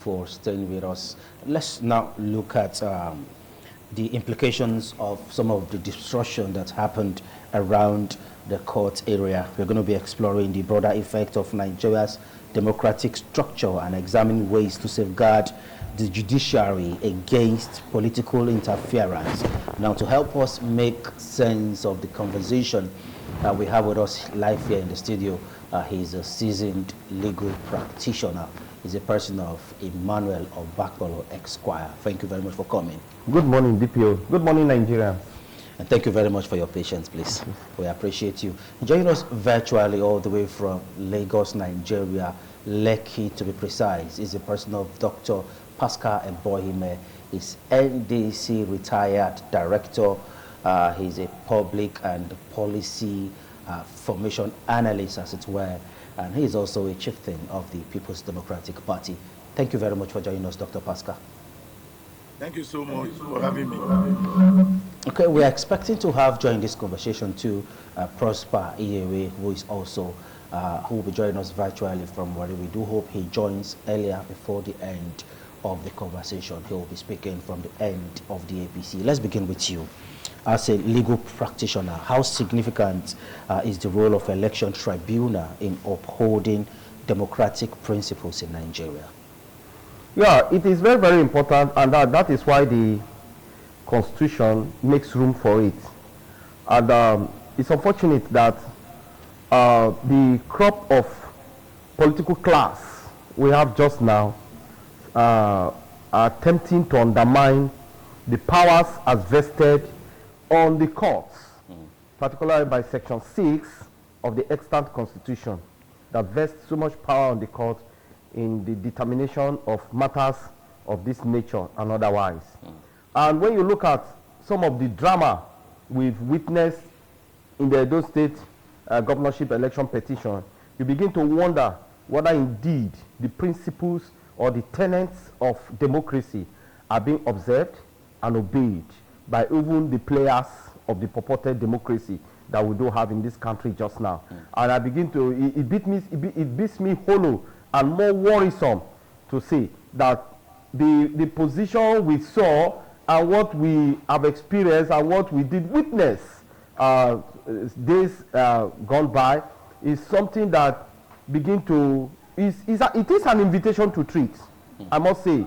for staying with us. Let's now look at the implications of some of the disruption that happened around the court area. We're going to be exploring the broader effect of Nigeria's democratic structure and examine ways to safeguard the judiciary against political interference. Now, to help us make sense of the conversation, we have with us live here in the studio. He's a seasoned legal practitioner. He's a person of Emmanuel Obakolo, Esquire. Thank you very much for coming. Good morning, DPO. Good morning, Nigeria. And thank you very much for your patience, please. We appreciate you. Joining us virtually all the way from Lagos, Nigeria, Lekki to be precise, is a person of Dr. Pascal Ebohime. He's NDC retired director. He's a public and policy formation analyst, as it were. And he is also a chieftain of the People's Democratic Party. Thank you very much for joining us, Dr. Pascal. Thank you so much for having me. Okay, we're expecting to have joined this conversation to Prosper Iyewe, who is also, who will be joining us virtually from where we do hope he joins earlier before the end of the conversation. He will be speaking from the end of the APC. Let's begin with you. As a legal practitioner, how significant is the role of election tribunal in upholding democratic principles in Nigeria? Yeah, it is very, very important, and that is why the Constitution makes room for it. And it's unfortunate that the crop of political class we have just now are attempting to undermine the powers as vested on the courts, particularly by Section 6 of the extant Constitution that vests so much power on the court in the determination of matters of this nature and otherwise. And when you look at some of the drama we've witnessed in the Edo State governorship election petition, you begin to wonder whether indeed the principles or the tenets of democracy are being observed and obeyed by even the players of the purported democracy that we do have in this country just now. And I begin to, it beats me hollow and more worrisome to see that the position we saw and what we have experienced and what we did witness days gone by is something that begin to, it is an invitation to treat, I must say.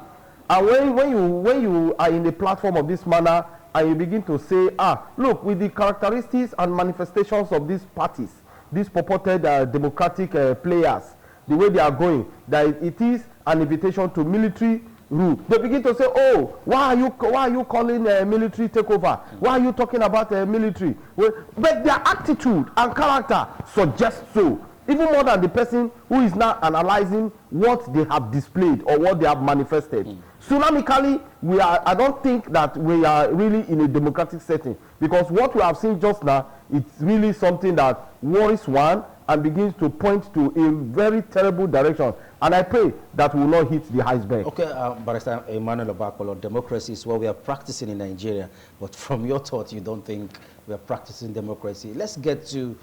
And when you are in the platform of this manner and you begin to say, look, with the characteristics and manifestations of these parties, these purported democratic players, the way they are going, that it is an invitation to military rule. They begin to say, oh, why are you calling a military takeover? Why are you talking about a military? Well, but their attitude and character suggest so. Even more than the person who is now analyzing what they have displayed or what they have manifested. Tsunamically, I don't think that we are really in a democratic setting, because what we have seen just now, it's really something that worries one and begins to point to a very terrible direction. And I pray that we will not hit the iceberg. Okay, Barrister Emmanuel Obakolo, democracy is what we are practicing in Nigeria, but from your thought, you don't think we are practicing democracy. Let's get to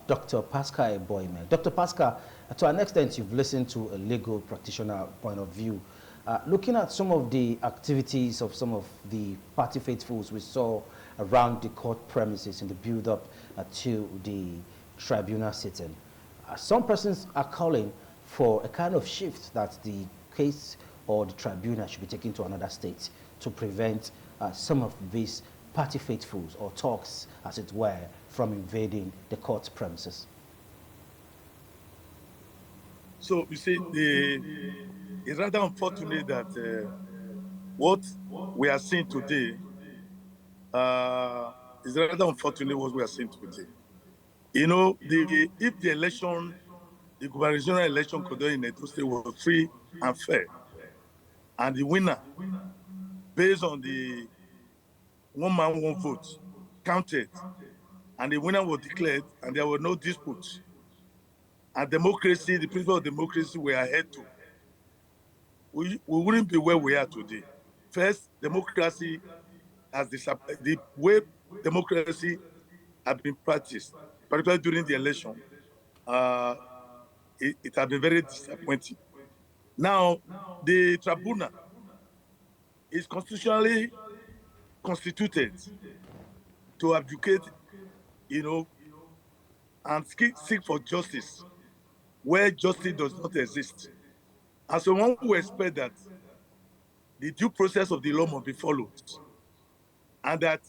Dr. Pascal Ebohime. Dr. Pascal, to an extent, you've listened to a legal practitioner point of view. Looking at some of the activities of some of the party faithfuls we saw around the court premises in the build-up to the tribunal sitting, some persons are calling for a kind of shift that the case or the tribunal should be taken to another state to prevent some of these party faithfuls or talks, as it were, from invading the court premises. So you see, it's rather unfortunate that what we are seeing today is rather unfortunate what we are seeing today. You know, if the election, the gubernatorial election conducted in Edo State was free and fair, and the winner, based on the one man, one vote, counted, and the winner was declared, and there were no disputes, and democracy, the principle of democracy, we are ahead to, we wouldn't be where we are today. First, democracy has the way democracy has been practiced, particularly during the election, it has been very disappointing. Now, the tribunal is constitutionally constituted to advocate, and seek for justice where justice does not exist. And so one will expect that the due process of the law must be followed, and that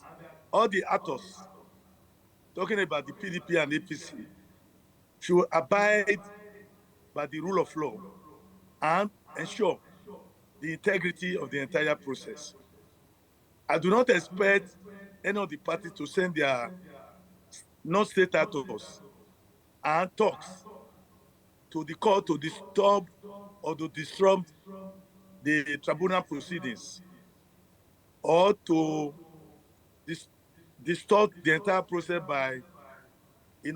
all the actors, talking about the PDP and APC, should abide by the rule of law and ensure the integrity of the entire process. I do not expect any of the parties to send their non-state actors and talks to the court to disturb or to disrupt the tribunal proceedings, or to distort the entire process by,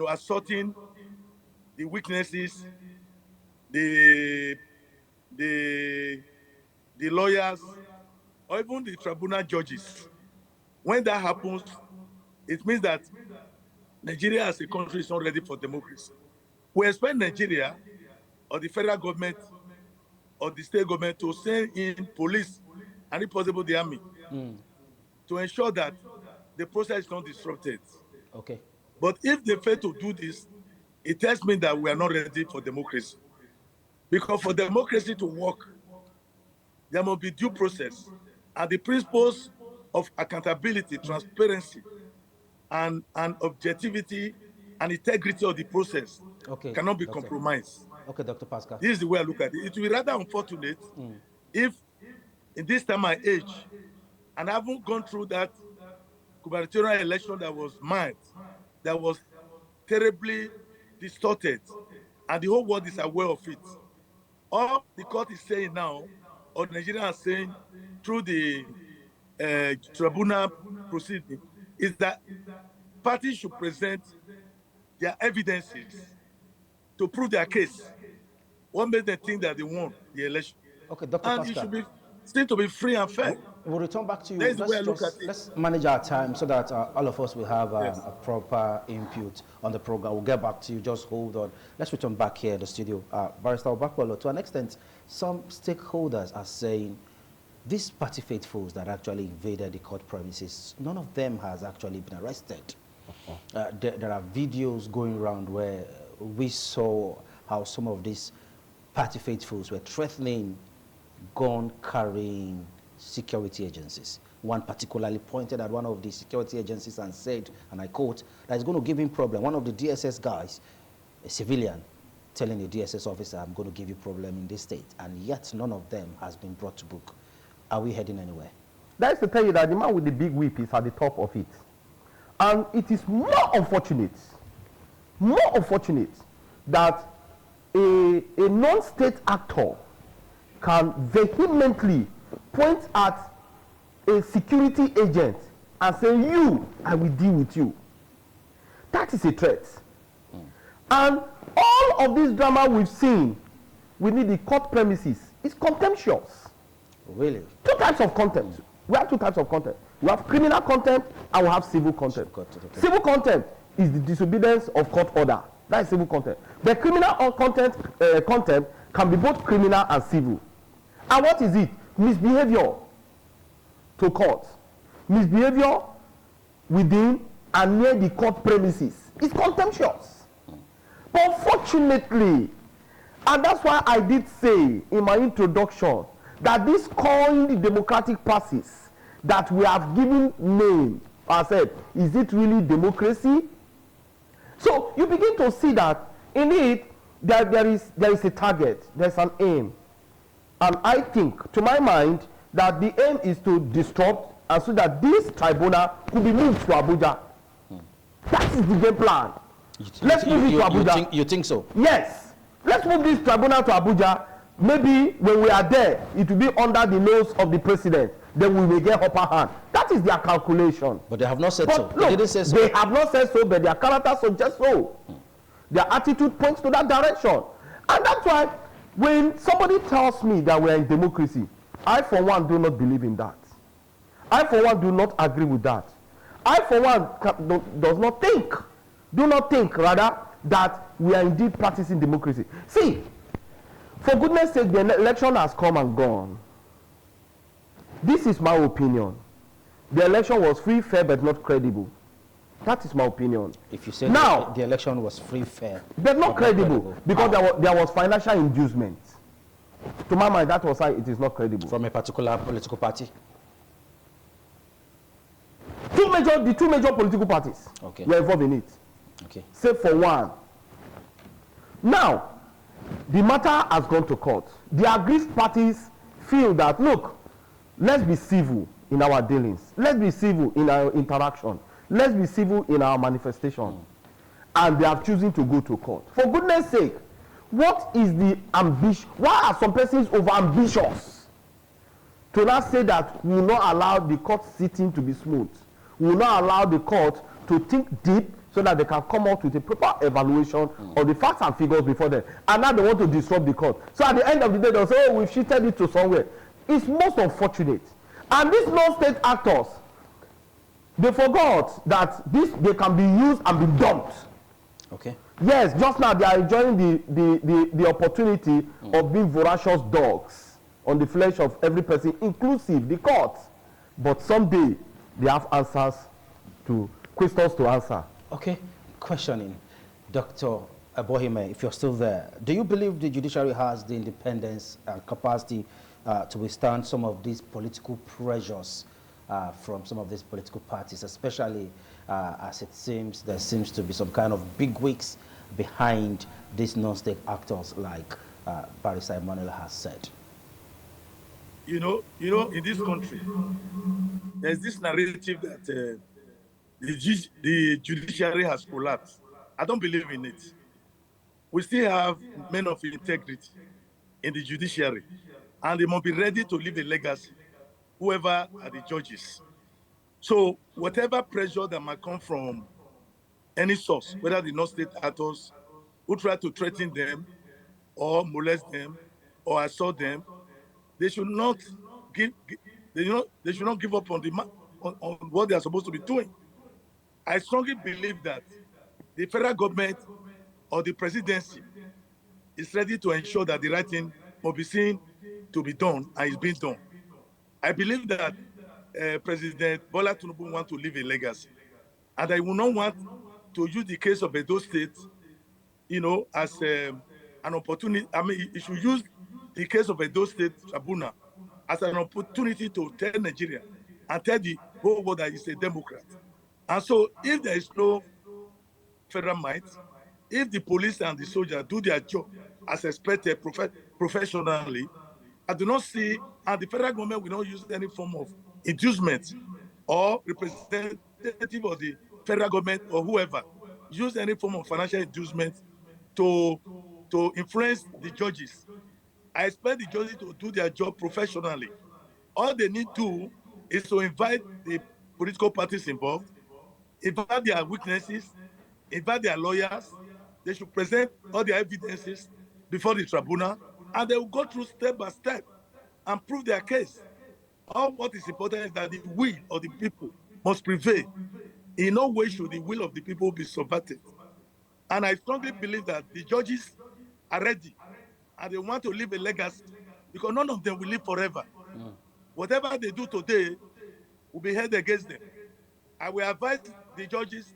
asserting the weaknesses, the the lawyers, or even the tribunal judges. When that happens, it means that Nigeria as a country is not ready for democracy. We expect Nigeria or the federal government or the state government to send in police and, if possible, the army to ensure that the process is not disrupted. Okay. But if they fail to do this, it tells me that we are not ready for democracy. Because for democracy to work, there must be due process, and the principles of accountability, transparency, and objectivity and integrity of the process cannot be compromised. Okay, Dr. Pascal. This is the way I look at it. It will be rather unfortunate if, in this time my age, and I haven't gone through that gubernatorial election that was mad, that was terribly distorted, and the whole world is aware of it. All the court is saying now, or Nigeria is saying through the tribunal proceeding, is that parties should present their evidences to prove their case. What made them think that they won the election? Okay, Dr. And Pascal. it should be still to be free and fair. We'll return back to you. That's the way I look at it. Let's manage our time so that all of us will have a proper input on the program. We'll get back to you. Just hold on. Let's return back here in the studio. Barrister Obakwalo, to an extent, some stakeholders are saying these party faithfuls that actually invaded the court premises, none of them has actually been arrested. There are videos going around where we saw how some of these party faithfuls were threatening gun-carrying security agencies. One particularly pointed at one of the security agencies and said, and I quote, that it's going to give him problem. One of the DSS guys, a civilian, telling the DSS officer, I'm going to give you problem in this state. And yet none of them has been brought to book. Are we heading anywhere? That is to tell you that the man with the big whip is at the top of it. And it is more unfortunate that a non-state actor can vehemently point at a security agent and say, you, I will deal with you. That is a threat. And all of this drama we've seen within the court premises is contemptuous. Really? Two types of contempt. We have two types of contempt. We have criminal contempt and we have civil contempt. Okay. Civil contempt is the disobedience of court order. That is civil contempt. The criminal contempt can be both criminal and civil. And what is it? Misbehavior to court. Misbehavior within and near the court premises is contemptuous. But unfortunately, and that's why I did say in my introduction that these coined democratic passes that we have given name, I said, is it really democracy? So you begin to see that indeed there is a target, there's an aim. And I think, to my mind, that the aim is to disrupt and so that this tribunal could be moved to Abuja. That is the game plan. Let's move it to Abuja. You think so? Yes. Let's move this tribunal to Abuja. Maybe when we are there, it will be under the nose of the president. Then we will get upper hand. That is their calculation. But they have not said but so. Look, they didn't say so. They have not said so, but their character suggests so. Their attitude points to that direction. And that's why when somebody tells me that we are in democracy, I for one do not believe in that. I for one do not agree with that. I for one do not think rather that we are indeed practicing democracy. See, For goodness sake, the election has come and gone. This is my opinion. The election was free, fair, but not credible. That is my opinion. If you say now, the election was free, fair, but not credible, because there was financial inducement. To my mind, that was why it is not credible. From a particular political party? The two major political parties were involved in it. Okay. Save for one. Now, the matter has gone to court. The aggrieved parties feel that, look, let's be civil in our dealings. Let's be civil in our interaction. Let's be civil in our manifestation. And they are choosing to go to court. For goodness sake, what is the ambition? Why are some persons over ambitious to not say that we will not allow the court sitting to be smooth? We will not allow the court to think deep so that they can come out with a proper evaluation of the facts and figures before them. And now they want to disrupt the court. So at the end of the day, they'll say, oh, we've shifted it to somewhere. It's most unfortunate. And these non-state actors, they forgot that they can be used and be dumped. Okay. Yes, just now they are enjoying the opportunity of being voracious dogs on the flesh of every person, inclusive the court. But someday they have questions to answer. Okay, questioning. Dr. Abohime, if you're still there, do you believe the judiciary has the independence and capacity to withstand some of these political pressures from some of these political parties, especially as it seems there seems to be some kind of big wigs behind these non-state actors, like Barrister Emmanuel has said? You know, in this country, there's this narrative that the judiciary has collapsed. I don't believe in it. We still have men of integrity in the judiciary, and they must be ready to leave a legacy, whoever are the judges. So whatever pressure that might come from any source, whether the non-state actors who try to threaten them or molest them or assault them, they should not give up on what they are supposed to be doing. I strongly believe that the federal government or the presidency is ready to ensure that the right thing will be seen to be done and is being done. I believe that President Bola Tinubu wants to leave a legacy, and I will not want to use the case of Edo State, as an opportunity. I mean, he should use the case of Edo State Tribunal as an opportunity to tell Nigeria and tell the whole world that he's a Democrat. And so, if there is no federal might, if the police and the soldiers do their job as expected professionally, I do not see, and the federal government will not use any form of inducement or representative of the federal government or whoever use any form of financial inducement to influence the judges. I expect the judges to do their job professionally. All they need to do is to invite the political parties involved, invite their witnesses, invite their lawyers. They should present all their evidences before the tribunal, and they will go through step by step and prove their case. All what is important is that the will of the people must prevail. In no way should the will of the people be subverted. And I strongly believe that the judges are ready and they want to leave a legacy, because none of them will live forever. Whatever they do today will be held against them. I will advise the judges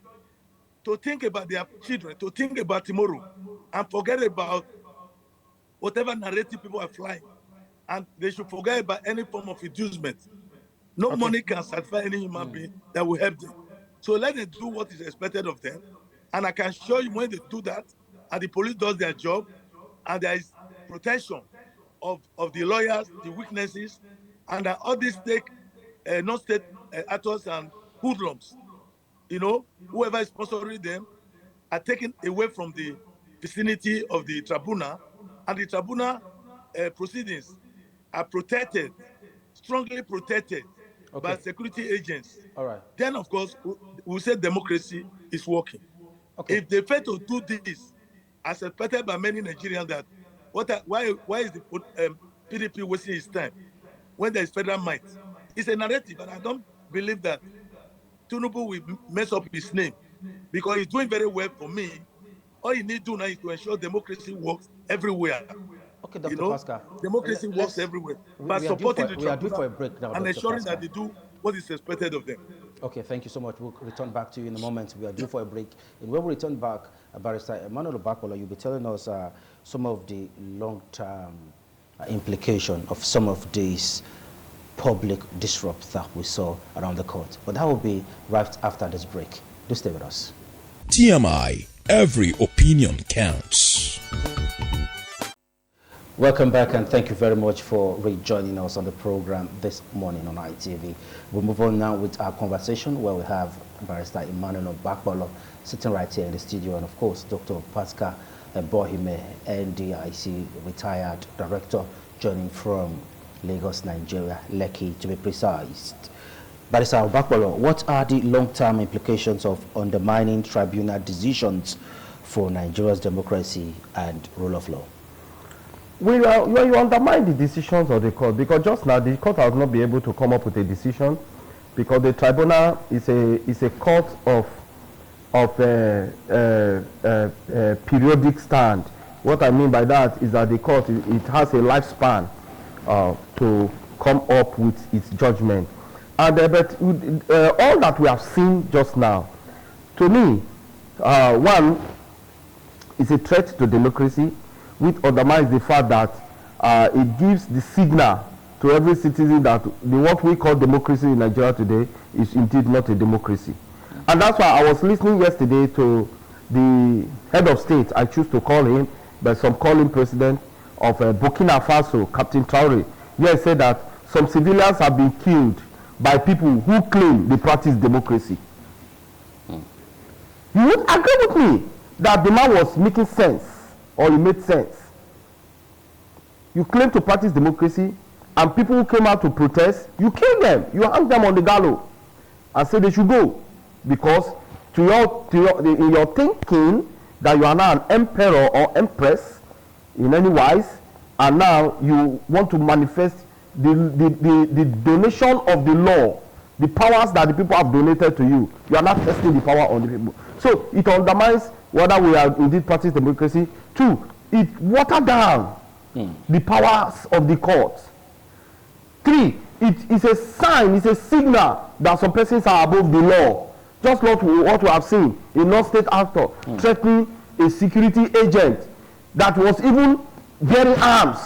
to think about their children, to think about tomorrow, and forget about whatever narrative people are flying. And they should forget about any form of inducement. No money can satisfy any human being that will help them. So let them do what is expected of them. And I can show you when they do that, and the police does their job, and there is protection of the lawyers, the witnesses, and all these non-state actors and hoodlums, whoever is sponsoring them, are taken away from the vicinity of the tribunal, and the tribunal proceedings are protected, strongly protected by security agents. All right. Then, of course, we say democracy is working. Okay. If they fail to do this, as expected by many Nigerians, that why is the PDP wasting its time when there is federal might? It's a narrative, and I don't believe that Tinubu will mess up his name, because he's doing very well for me. All you need to do now is to ensure democracy works everywhere. Okay, You Dr. know, Pascal. democracy works Let's everywhere by we are due supporting for the a tribunal break now, and Dr. ensuring that Pascal. they do what is expected of them. Okay, thank you so much. We'll return back to you in a moment. We are due for a break. And when we return back, Barrister Emmanuel Obakola, you'll be telling us some of the long-term implication of some of these public disrupts that we saw around the court. But that will be right after this break. Do stay with us. TMI, every opinion counts. Welcome back, and thank you very much for rejoining us on the program this morning on ITV. We'll move on now with our conversation where we have Barrister Emmanuel Obakola sitting right here in the studio, and of course Dr. Pascal Bohime, NDIC retired director, joining from Lagos, Nigeria, Lekki to be precise. Barrister Obakola, what are the long-term implications of undermining tribunal decisions for Nigeria's democracy and rule of law? When you undermine the decisions of the court, because just now the court has not been able to come up with a decision, because the tribunal is a court of periodic stand. What I mean by that is that the court it has a lifespan to come up with its judgment, and but all that we have seen just now, to me, one is a threat to democracy, which undermines the fact that it gives the signal to every citizen that what we call democracy in Nigeria today is indeed not a democracy. And that's why I was listening yesterday to the head of state, I choose to call him, but some call him president of Burkina Faso, Captain Traore. He said that some civilians have been killed by people who claim they practice democracy. You would agree with me that the man was making sense, or he made sense. You claim to practice democracy, and people who came out to protest, you kill them, you hang them on the gallows, and say they should go, because in your thinking that you are now an emperor or empress in any wise, and now you want to manifest the donation of the law, the powers that the people have donated to you. You are not testing the power on the people. So it undermines whether we are indeed practice democracy. Two, it watered down the powers of the court. Three, it is a sign, it's a signal that some persons are above the law. Just what we have seen, a non-state actor threatening a security agent that was even bearing arms,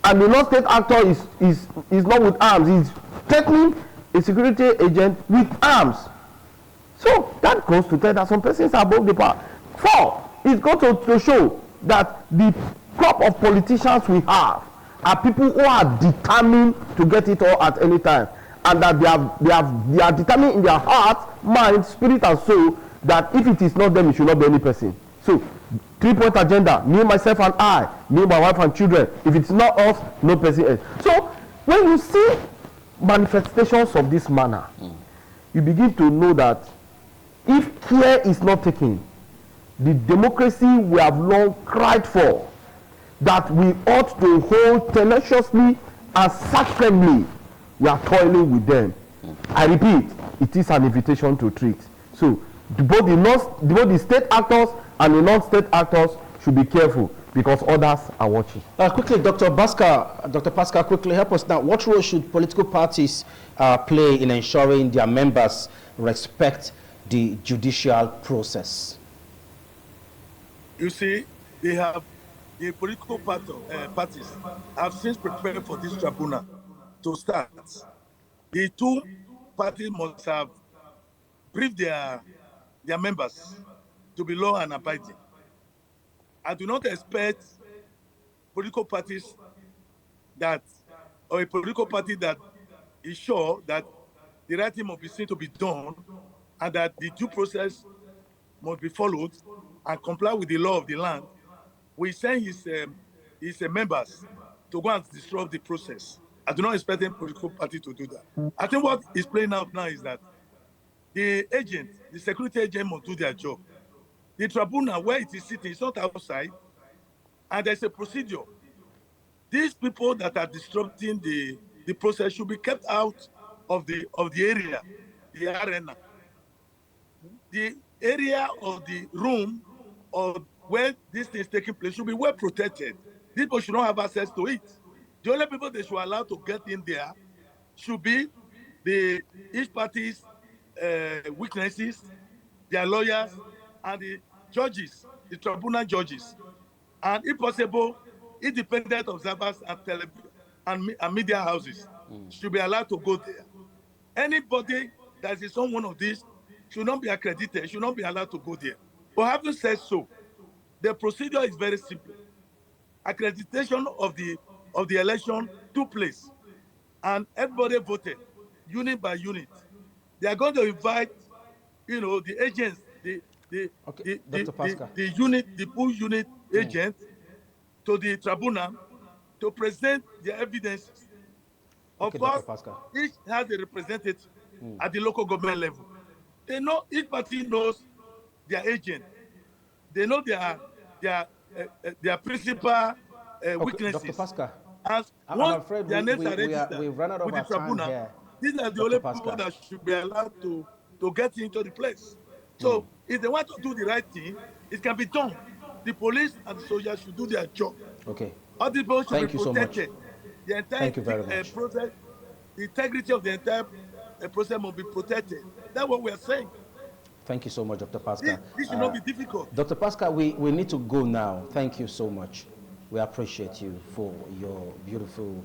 and the non-state actor is not with arms, he's threatening a security agent with arms. So that goes to tell that some persons are above the power. Four, it's got to show that the crop of politicians we have are people who are determined to get it all at any time, and that they are determined in their heart, mind, spirit, and soul that if it is not them, it should not be any person. So, 3-point agenda: me, myself, and I, me, my wife, and children. If it's not us, no person else. So, when you see manifestations of this manner, you begin to know that if care is not taken, the democracy we have long cried for, that we ought to hold tenaciously and sacredly, we are toiling with them. I repeat, it is an invitation to treat. So both the state actors and the non-state actors should be careful, because others are watching. Quickly, Dr. Pascal, quickly help us now. What role should political parties play in ensuring their members respect the judicial process? You see, the political parties have since prepared for this tribunal to start. The two parties must have briefed their members to be law and abiding. I do not expect political parties or a political party that is sure that the right thing must be seen to be done, and that the due process must be followed and comply with the law of the land, we send his members to go and disrupt the process. I do not expect any political party to do that. I think what is playing out now is that the security agent must do their job. The tribunal, where it is sitting, is not outside, and there's a procedure. These people that are disrupting the process should be kept out of the area, the arena. The area or the room or where this thing is taking place should be well protected. These people should not have access to it. The only people they should allow to get in there should be each party's witnesses, their lawyers, and the judges, the tribunal judges, and if possible, independent observers and media houses should be allowed to go there. Anybody that is on one of these should not be accredited, should not be allowed to go there. But having said so, the procedure is very simple. Accreditation of the election took place, and everybody voted, unit by unit. They are going to invite, the agents, Okay, Dr. Pascal. the unit, the pool unit agents to the tribunal to present their evidences. Of Okay, course, Dr. Pascal. each has a representative at the local government level. They know, each party knows their agent. They know their principal witnesses. Dr. Pascal, As I'm once afraid their names are we've run out of registered with the our time tribunal, here. these are the Dr. only Pascal. people that should be allowed to get into the place. So if they want to do the right thing, it can be done. The police and the soldiers should do their job. Okay. All the people should Thank be you so much. protected. The entire Thank you very much. process, the integrity of the entire process must be protected. That's what we are saying. Thank you so much, Dr. Pascal. This should not be difficult. Dr. Pascal, we need to go now. Thank you so much. We appreciate you for your beautiful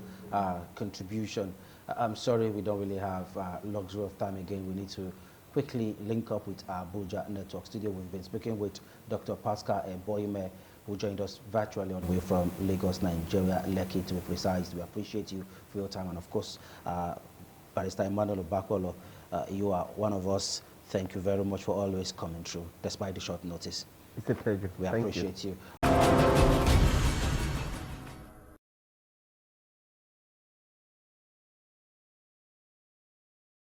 contribution. I'm sorry we don't really have luxury of time again. We need to quickly link up with our Abuja Network Studio. We've been speaking with Dr. Pascal Boyme, who joined us virtually on the way from Lagos, Nigeria, Lekki to be precise. We appreciate you for your time. And of course, Barrister Emmanuel Obakwolo, you are one of us. Thank you very much for always coming through, despite the short notice. It's a pleasure. We Thank appreciate you.